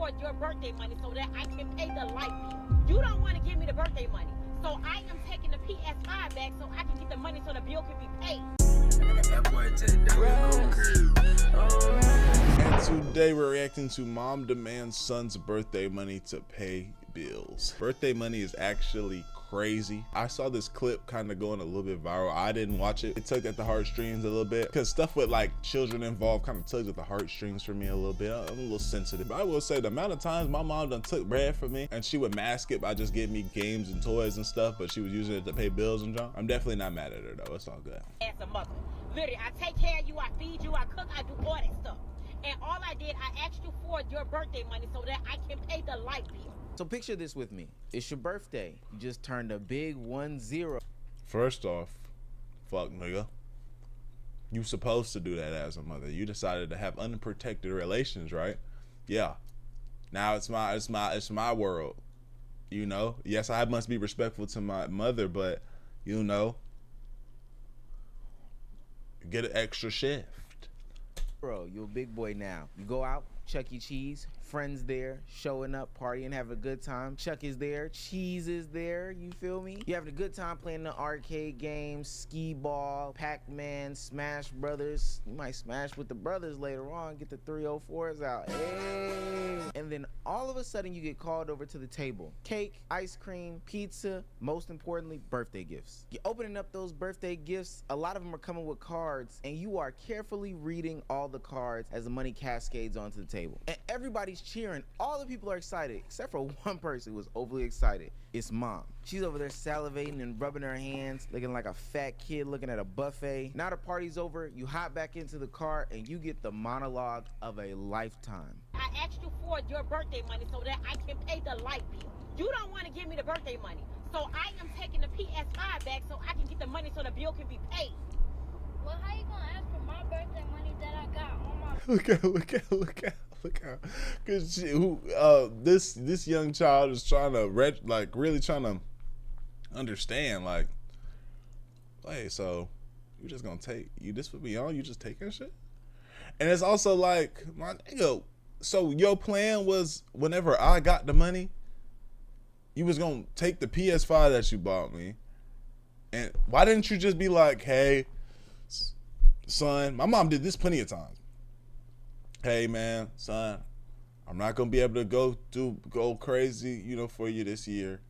afford your birthday money so that I can pay the light bill. You don't want to give me the birthday money. So I am taking the PS5 back so I can get the money so the bill can be paid. And today we're reacting to mom demands son's birthday money to pay bills. Birthday money is actually crazy. I saw this clip kind of going a little bit viral. I didn't watch it. It tugged at the heartstrings a little bit because stuff with like children involved kind of tugs at the heartstrings for me a little bit. I'm a little sensitive. But I will say the amount of times my mom done took bread from me and she would mask it by just giving me games and toys and stuff, but she was using it to pay bills and junk. I'm definitely not mad at her though. It's all good. As a mother, literally, I take care of you, I feed you, I cook, I do all that stuff. And all I did, I asked you for your birthday money so that I can pay the light bill. So picture this with me. It's your birthday. You just turned a big 10. First off, fuck nigga. You supposed to do that as a mother. You decided to have unprotected relations, right? Yeah. Now it's my world. You know? Yes, I must be respectful to my mother, but you know, get an extra shift. Bro, you're a big boy now. You go out, Chuck E. Cheese, friends there, showing up, partying, having a good time. Chuck is there, Cheese is there, you feel me? You're having a good time playing the arcade games, skee ball, Pac-Man, Smash Brothers. You might smash with the brothers later on, get the 304s out. Hey! And then all of a sudden you get called over to the table. Cake, ice cream, pizza, most importantly, birthday gifts. You're opening up those birthday gifts, a lot of them are coming with cards, and you are carefully reading all the cards as the money cascades onto the table. And everybody's cheering. All the people are excited, except for one person who was overly excited. It's mom. She's over there salivating and rubbing her hands, looking like a fat kid looking at a buffet. Now the party's over, you hop back into the car, and you get the monologue of a lifetime. I asked you for your birthday money so that I can pay the light bill. You don't want to give me the birthday money. So I am taking the PS5 back so I can get the money so the bill can be paid. Well, how you gonna ask for my birthday money that I got on my... Look out. Cause this young child is trying to really trying to understand, like, hey, so you just gonna take this would be on you just taking shit? And it's also like, my nigga, so your plan was whenever I got the money, you was gonna take the PS5 that you bought me, and why didn't you just be like, hey, son, my mom did this plenty of times. Hey man, son, I'm not gonna be able to go crazy, you know, for you this year.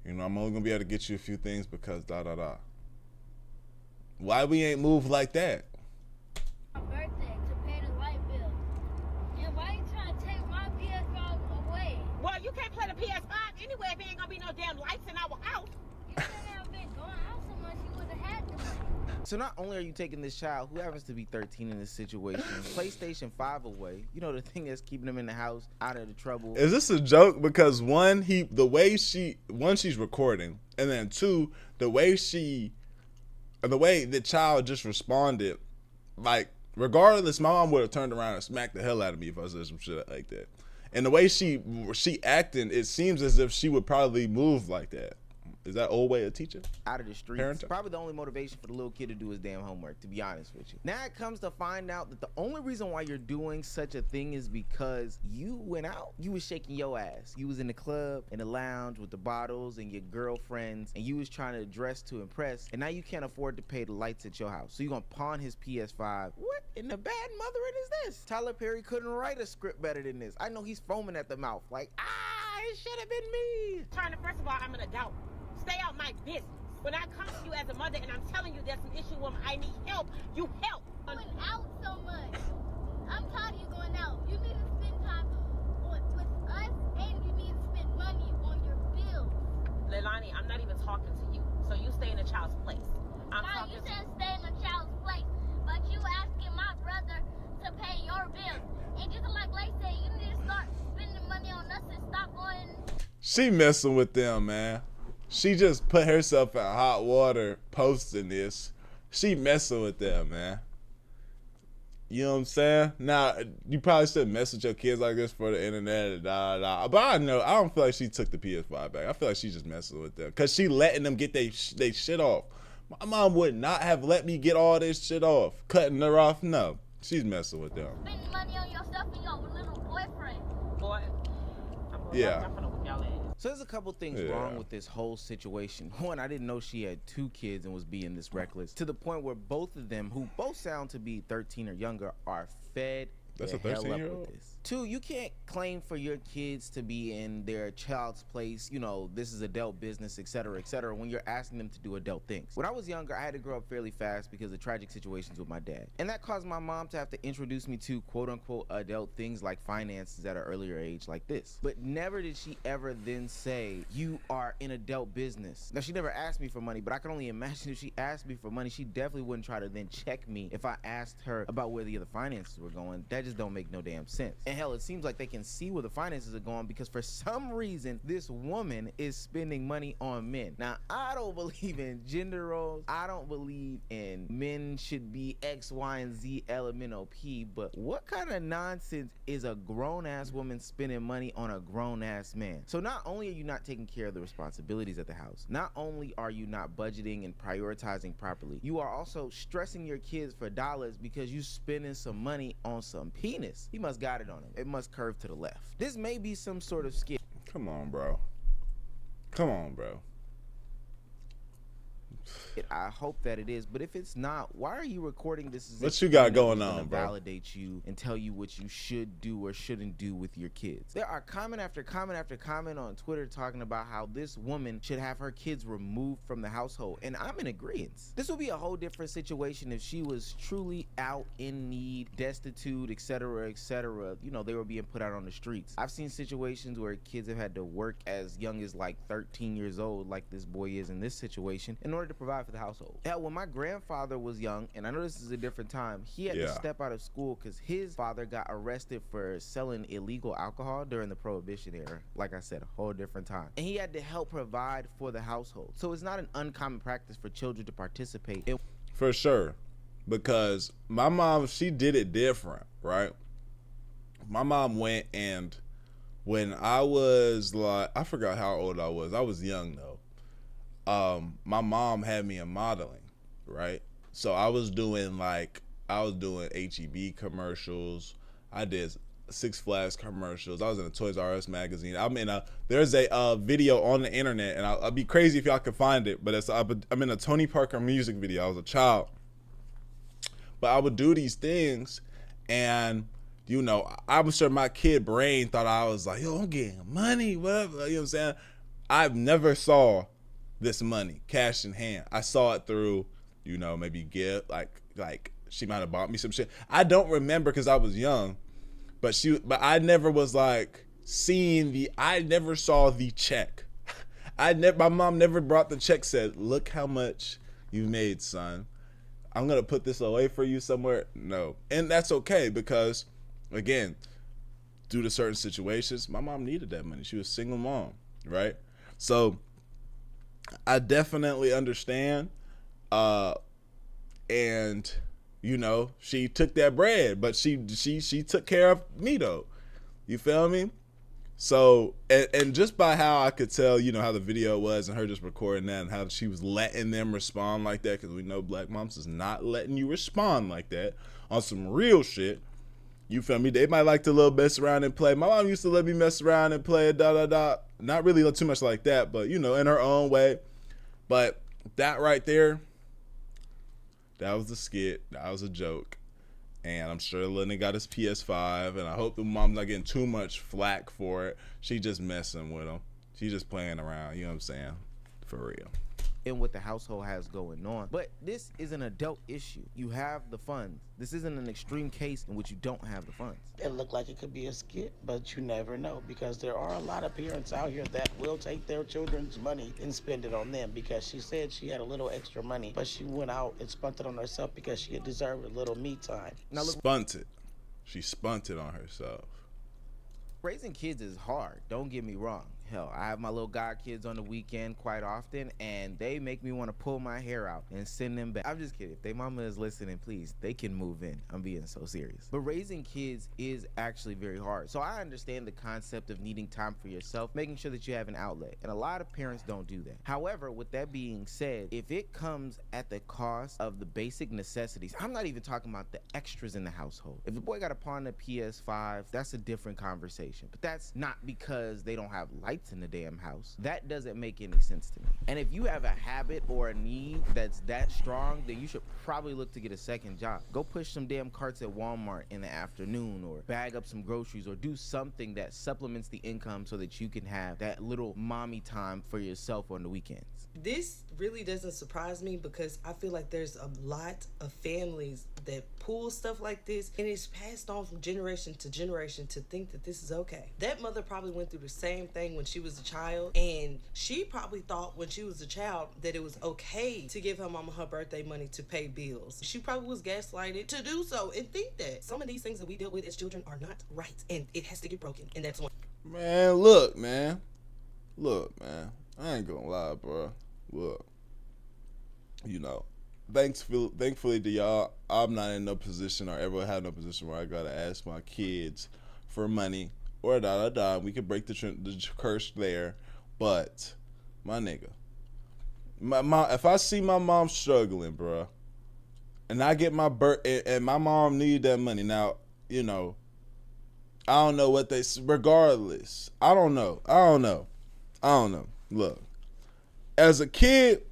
You know, I'm only gonna be able to get you a few things because da da da. Why we ain't moved like that? My birthday to pay the light bill. And why you trying to take my PS5 away? Well, you can't play the PS5 anyway if there ain't gonna be no damn lights in our house. You shouldn't have been going out so much. You would have had the money. So not only are you taking this child, who happens to be 13 in this situation, PlayStation 5 away, you know, the thing that's keeping him in the house, out of the trouble. Is this a joke? Because one, she's recording, and then two, the way the child just responded, like, regardless, my mom would have turned around and smacked the hell out of me if I said some shit like that. And the way she acting, it seems as if she would probably move like that. Is that old way of teaching? Out of the streets. Parental? Probably the only motivation for the little kid to do his damn homework, to be honest with you. Now it comes to find out that the only reason why you're doing such a thing is because you went out. You was shaking your ass. You was in the club, in the lounge with the bottles and your girlfriends, and you was trying to dress to impress, and now you can't afford to pay the lights at your house. So you're gonna pawn his PS5. What in the bad mothering is this? Tyler Perry couldn't write a script better than this. I know he's foaming at the mouth like, it should have been me. First of all, I'm an adult. Stay out my business. When I come to you as a mother and I'm telling you there's an issue where I need help, you help. You went out so much. I'm tired of you going out. You need to spend time with us, and you need to spend money on your bills. Leilani, I'm not even talking to you, so you stay in the child's place. Mom, you said stay in the child's place, but you asking my brother to pay your bills. And just like Lay said, you need to start spending money on us and stop going. She messing with them, man. She just put herself in hot water posting this. She messing with them, man. You know what I'm saying? Now, you probably shouldn't mess with your kids like this for the internet and But I don't feel like she took the PS5 back. I feel like she just messing with them. Because she letting them get they shit off. My mom would not have let me get all this shit off. Cutting her off, no. She's messing with them. Spending money on yourself and your little boyfriend. Boy, Yeah. I'm finna whip y'all ass. So there's a couple things Yeah. wrong with this whole situation. One, I didn't know she had 2 kids and was being this reckless, to the point where both of them, who both sound to be 13 or younger, are fed That's the a hell up 13-year-old? with this. 2, you can't claim for your kids to be in their child's place, you know, this is adult business, etc., when you're asking them to do adult things. When I was younger, I had to grow up fairly fast because of tragic situations with my dad. And that caused my mom to have to introduce me to quote-unquote adult things like finances at an earlier age like this. But never did she ever then say, you are in adult business. Now, she never asked me for money, but I can only imagine if she asked me for money, she definitely wouldn't try to then check me if I asked her about where the other finances were going. That just don't make no damn sense. And hell, it seems like they can see where the finances are going because for some reason, this woman is spending money on men. Now, I don't believe in gender roles. I don't believe in men should be X, Y, and Z, LMNOP, but what kind of nonsense is a grown-ass woman spending money on a grown-ass man? So not only are you not taking care of the responsibilities at the house, not only are you not budgeting and prioritizing properly, you are also stressing your kids for dollars because you spending some money on some penis. He must got it on him. It must curve to the left. This may be some sort of skill. Come on, bro. Come on, bro. I hope that it is, but if it's not, why are you recording this? As What if you got someone going is gonna on, bro? validate you and tell you what you should do or shouldn't do with your kids. There are comment after comment after comment on Twitter talking about how this woman should have her kids removed from the household, and I'm in agreement. This would be a whole different situation if she was truly out in need, destitute, etc., etc. You know, they were being put out on the streets. I've seen situations where kids have had to work as young as like 13 years old, like this boy is in this situation, in order to provide for the household. Hell, when my grandfather was young, and I know this is a different time, he had to step out of school because his father got arrested for selling illegal alcohol during the Prohibition era. Like I said, a whole different time. And he had to help provide for the household. So it's not an uncommon practice for children to participate in. For sure. Because my mom, she did it different, right? My mom went, and when I was like, I forgot how old I was young though. My mom had me in modeling, right? So I was doing HEB commercials. I did Six Flags commercials. I was in a Toys R Us magazine. There's a video on the internet, and I'd be crazy if y'all could find it, but I'm in a Tony Parker music video. I was a child, but I would do these things, and you know, I'm sure my kid brain thought I was like, yo, I'm getting money, whatever. You know what I'm saying? I've never saw this money cash in hand. I saw it through, you know, maybe gift, like she might have bought me some shit. I don't remember because I was young, but I never was like I never saw the check. My mom never brought the check, said, look how much you made, son. I'm gonna put this away for you somewhere. No. And that's okay because, again, due to certain situations, my mom needed that money. She was a single mom, right? So I definitely understand. And you know, she took that bread, but she took care of me though. You feel me? So, and just by how I could tell, you know, how the video was and her just recording that and how she was letting them respond like that, because we know black moms is not letting you respond like that on some real shit. You feel me? They might like to little mess around and play. My mom used to let me mess around and play Not really too much like that, but you know, in her own way. But that right there, that was a skit. That was a joke. And I'm sure Lennon got his PS5, and I hope the mom's not getting too much flack for it. She just messing with him. She just playing around, you know what I'm saying? For real. And what the household has going on. But this is an adult issue. You have the funds. This isn't an extreme case in which you don't have the funds. It looked like it could be a skit, but you never know, because there are a lot of parents out here that will take their children's money and spend it on them, because she said she had a little extra money, but she went out and spent it on herself because she deserved a little me time. Now look, She spunted on herself. raising kids is hard, don't get me wrong. Hell, I have my little god kids on the weekend quite often, and they make me want to pull my hair out and send them back. I'm just kidding. If they mama is listening, please, they can move in. I'm being so serious. But raising kids is actually very hard. So I understand the concept of needing time for yourself, making sure that you have an outlet. And a lot of parents don't do that. However, with that being said, if it comes at the cost of the basic necessities, I'm not even talking about the extras in the household. If the boy got to pawn the PS5, that's a different conversation. But that's not because they don't have lights in the damn house. That doesn't make any sense to me. And if you have a habit or a need that's that strong, then you should probably look to get a second job. Go push some damn carts at Walmart in the afternoon, or bag up some groceries, or do something that supplements the income so that you can have that little mommy time for yourself on the weekends. This really doesn't surprise me because I feel like there's a lot of families that pull stuff like this, and it's passed on from generation to generation to think that this is okay. That mother probably went through the same thing when she was a child, and she probably thought when she was a child that it was okay to give her mama her birthday money to pay bills. She probably was gaslighted to do so and think that some of these things that we deal with as children are not right, and it has to get broken, and that's one. Man, look, man. I ain't gonna lie, bro. Look, you know, thankfully to y'all, I'm not in no position or ever had no position where I gotta ask my kids for money or we could break the curse there. But my nigga, my mom, if I see my mom struggling, bro, and I get my and my mom need that money now, you know, I don't know what they. Regardless, I don't know. Look, as a kid,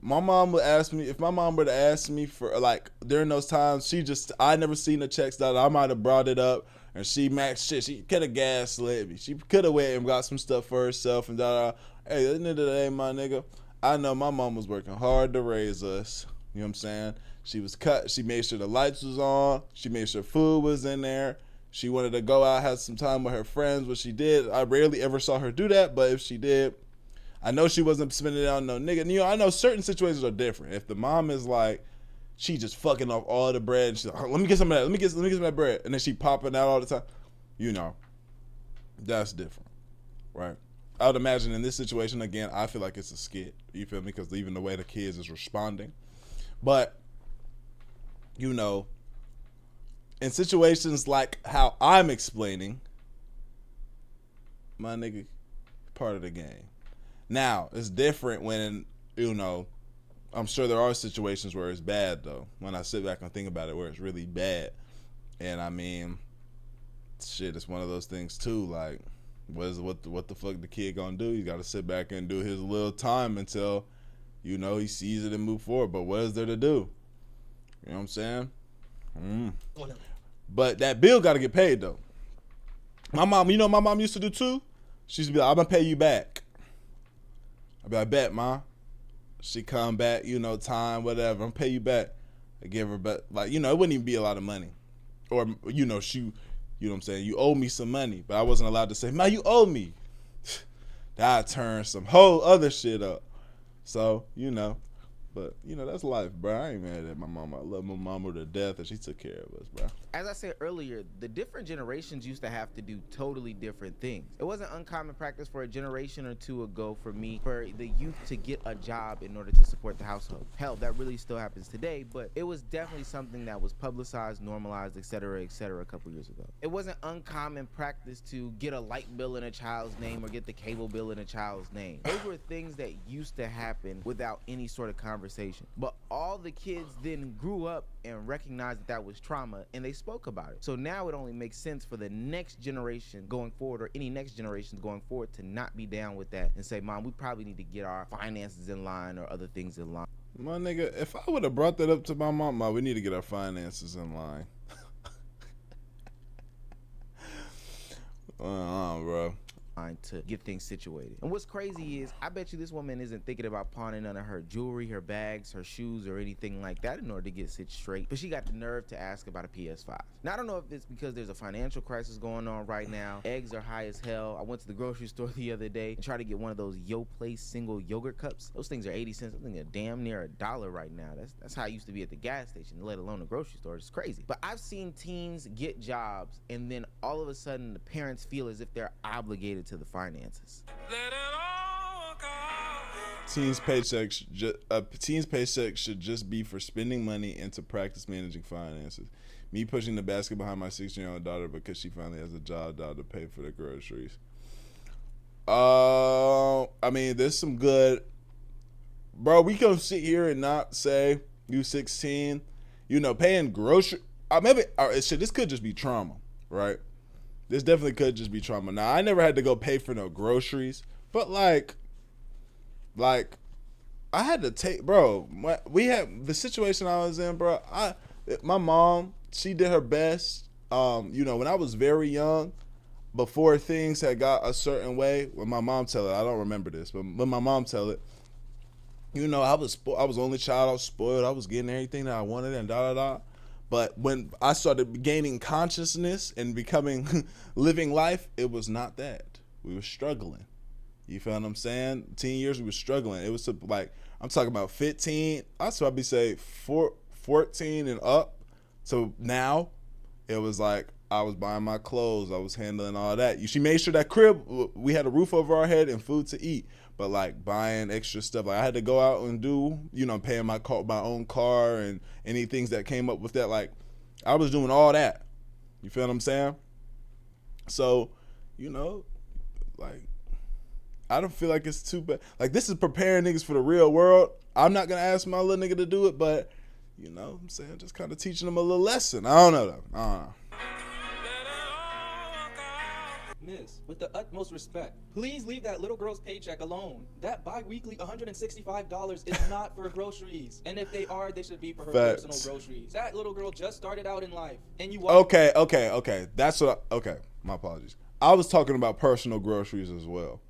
my mom would ask me, if my mom were to ask me for, like, during those times, I never seen the checks that I might have brought it up, and she could have gaslit me. She could have went and got some stuff for herself and da. Hey, at the end of the day, my nigga, I know my mom was working hard to raise us. You know what I'm saying? She was cut. She made sure the lights was on. She made sure food was in there. She wanted to go out, have some time with her friends, which she did. I rarely ever saw her do that, but if she did, I know she wasn't spending it on no nigga. You know, I know certain situations are different. If the mom is like, she just fucking off all the bread, and she's like, let me get some of that, let me get some of that bread, and then she popping out all the time, you know, that's different, right? I would imagine in this situation, again, I feel like it's a skit, you feel me? Because even the way the kids is responding. But, you know, in situations like how I'm explaining, my nigga, part of the game. Now, it's different when, you know, I'm sure there are situations where it's bad, though. When I sit back and think about it, where it's really bad. And, I mean, shit, it's one of those things, too. Like, what the fuck the kid gonna do? You gotta sit back and do his little time until, you know, he sees it and move forward. But what is there to do? You know what I'm saying? But that bill gotta get paid, though. My mom, you know what my mom used to do, too? She used to be like, I'm gonna pay you back. I'd be like, bet, ma. She come back, you know, time, whatever. I'm pay you back. I give her back, like, you know, it wouldn't even be a lot of money. Or, you know, you know what I'm saying? You owe me some money. But I wasn't allowed to say, ma, you owe me. That turned some whole other shit up. So, you know. But, you know, that's life, bro. I ain't mad at my mama. I love my mama to death, and she took care of us, bro. As I said earlier, the different generations used to have to do totally different things. It wasn't uncommon practice for a generation or two ago for the youth to get a job in order to support the household. Hell, that really still happens today, but it was definitely something that was publicized, normalized, etc., a couple years ago. It wasn't uncommon practice to get a light bill in a child's name or get the cable bill in a child's name. Those were things that used to happen without any sort of conversation. But all the kids then grew up and recognized that was trauma, and they spoke about it. So now it only makes sense for the next generation going forward, or any next generations going forward, to not be down with that and say, Mom, we probably need to get our finances in line or other things in line. My nigga, if I would have brought that up to my mom, we need to get our finances in line. Bro. To get things situated. And what's crazy is, I bet you this woman isn't thinking about pawning none of her jewelry, her bags, her shoes, or anything like that in order to get shit straight. But she got the nerve to ask about a PS5. Now, I don't know if it's because there's a financial crisis going on right now. Eggs are high as hell. I went to the grocery store the other day and tried to get one of those Yo Place single yogurt cups. Those things are 80 cents. I think they're damn near $1 right now. That's how it used to be at the gas station, let alone the grocery store. It's crazy. But I've seen teens get jobs, and then all of a sudden the parents feel as if they're obligated to to the finances. Teens' paycheck should just be for spending money and to practice managing finances. Me pushing the basket behind my 16-year-old daughter because she finally has a job to pay for the groceries. I mean, there's some good, bro. We can sit here and not say you 16, paying grocery. Maybe shit. This could just be trauma, right? This definitely could just be trauma. Now, I never had to go pay for no groceries, but like I had to take, bro. We had the situation I was in, bro. My mom, she did her best. When I was very young, before things had got a certain way, when my mom tell it, I don't remember this, but when my mom tell it, I was the only child. I was spoiled. I was getting everything that I wanted and But when I started gaining consciousness and becoming living life, it was not that. We were struggling. You feel what I'm saying? 10 years we were struggling. It was like, I'm talking about 15. I'd probably say 14 and up. So now it was like I was buying my clothes. I was handling all that. She made sure that crib, we had a roof over our head and food to eat. But like buying extra stuff, like I had to go out and do, paying my own car and any things that came up with that. Like I was doing all that. You feel what I'm saying? So, like I don't feel like it's too bad. Like this is preparing niggas for the real world. I'm not gonna ask my little nigga to do it, but I'm saying just kind of teaching them a little lesson. I don't know though. I don't know. Miss, with the utmost respect, please leave that little girl's paycheck alone. That bi-weekly $165 is not for groceries. And if they are, they should be for her personal groceries. That little girl just started out in life. And you Okay. Okay, my apologies. I was talking about personal groceries as well.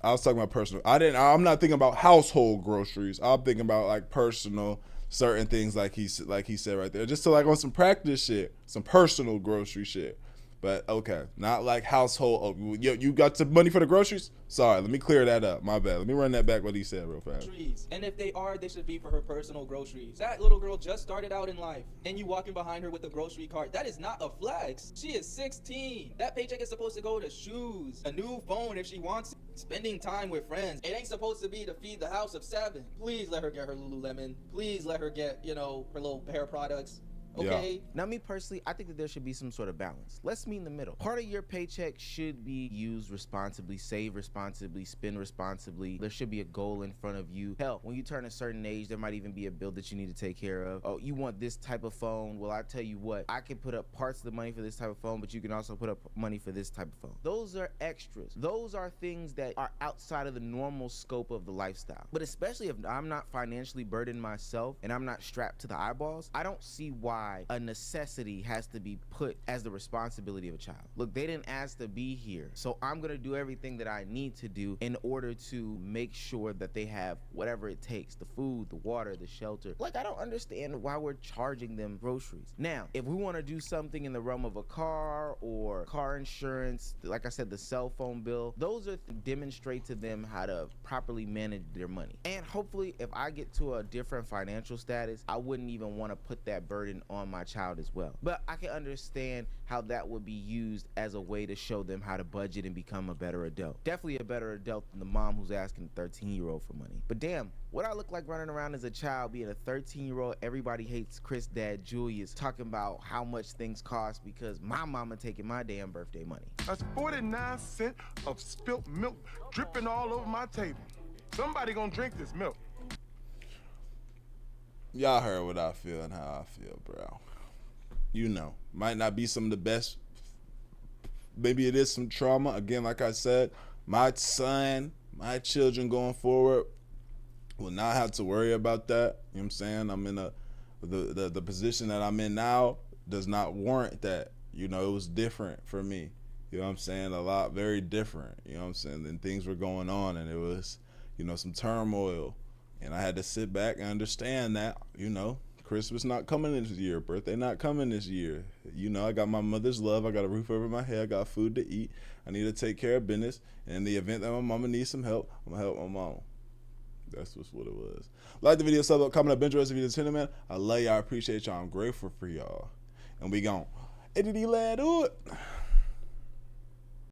I was talking about personal. I'm not thinking about household groceries. I'm thinking about like personal certain things like he said right there. Just to like on some practice shit, some personal grocery shit. But okay, not like household. Oh, you got some money for the groceries? Sorry, let me clear that up. My bad. Let me run that back what he said real fast. And if they are, they should be for her personal groceries. That little girl just started out in life, and you walking behind her with a grocery cart. That is not a flex. She is 16. That paycheck is supposed to go to shoes, a new phone if she wants it, spending time with friends. It ain't supposed to be to feed the house of 7. Please let her get her Lululemon. Please let her get, her little hair products. Okay. Yeah. Now, me personally, I think that there should be some sort of balance. Let's meet in the middle. Part of your paycheck should be used responsibly, save responsibly, spend responsibly. There should be a goal in front of you. Hell, when you turn a certain age, there might even be a bill that you need to take care of. Oh, you want this type of phone? Well, I tell you what, I can put up parts of the money for this type of phone, but you can also put up money for this type of phone. Those are extras. Those are things that are outside of the normal scope of the lifestyle. But especially if I'm not financially burdened myself and I'm not strapped to the eyeballs, I don't see why a necessity has to be put as the responsibility of a child. Look, they didn't ask to be here, so I'm gonna do everything that I need to do in order to make sure that they have whatever it takes, the food, the water, the shelter. Like, I don't understand why we're charging them groceries. Now, if we want to do something in the realm of a car or car insurance, like I said, the cell phone bill, those are demonstrate to them how to properly manage their money. And hopefully, if I get to a different financial status, I wouldn't even want to put that burden on my child as well. But I can understand how that would be used as a way to show them how to budget and become a better adult. Definitely a better adult than the mom who's asking a 13-year-old for money. But damn, what I look like running around as a child being a 13-year-old, everybody hates Chris dad Julius, talking about how much things cost because my mama taking my damn birthday money. That's 49 cents of spilt milk dripping all over my table. Somebody gonna drink this milk. Y'all heard what I feel and how I feel, bro. Might not be some of the best. Maybe it is some trauma. Again, like I said, my my children going forward will not have to worry about that. You know what I'm saying? I'm in the position that I'm in now does not warrant that. It was different for me. You know what I'm saying? A lot, very different. You know what I'm saying? And things were going on and it was, some turmoil. And I had to sit back and understand that, Christmas not coming this year, birthday not coming this year. I got my mother's love. I got a roof over my head. I got food to eat. I need to take care of business. And in the event that my mama needs some help, I'm going to help my mom. That's just what it was. Like the video, sub up, comment up, binge the rest of the video, man. I love y'all. I appreciate y'all. I'm grateful for y'all. And we gon' ADD lad do it.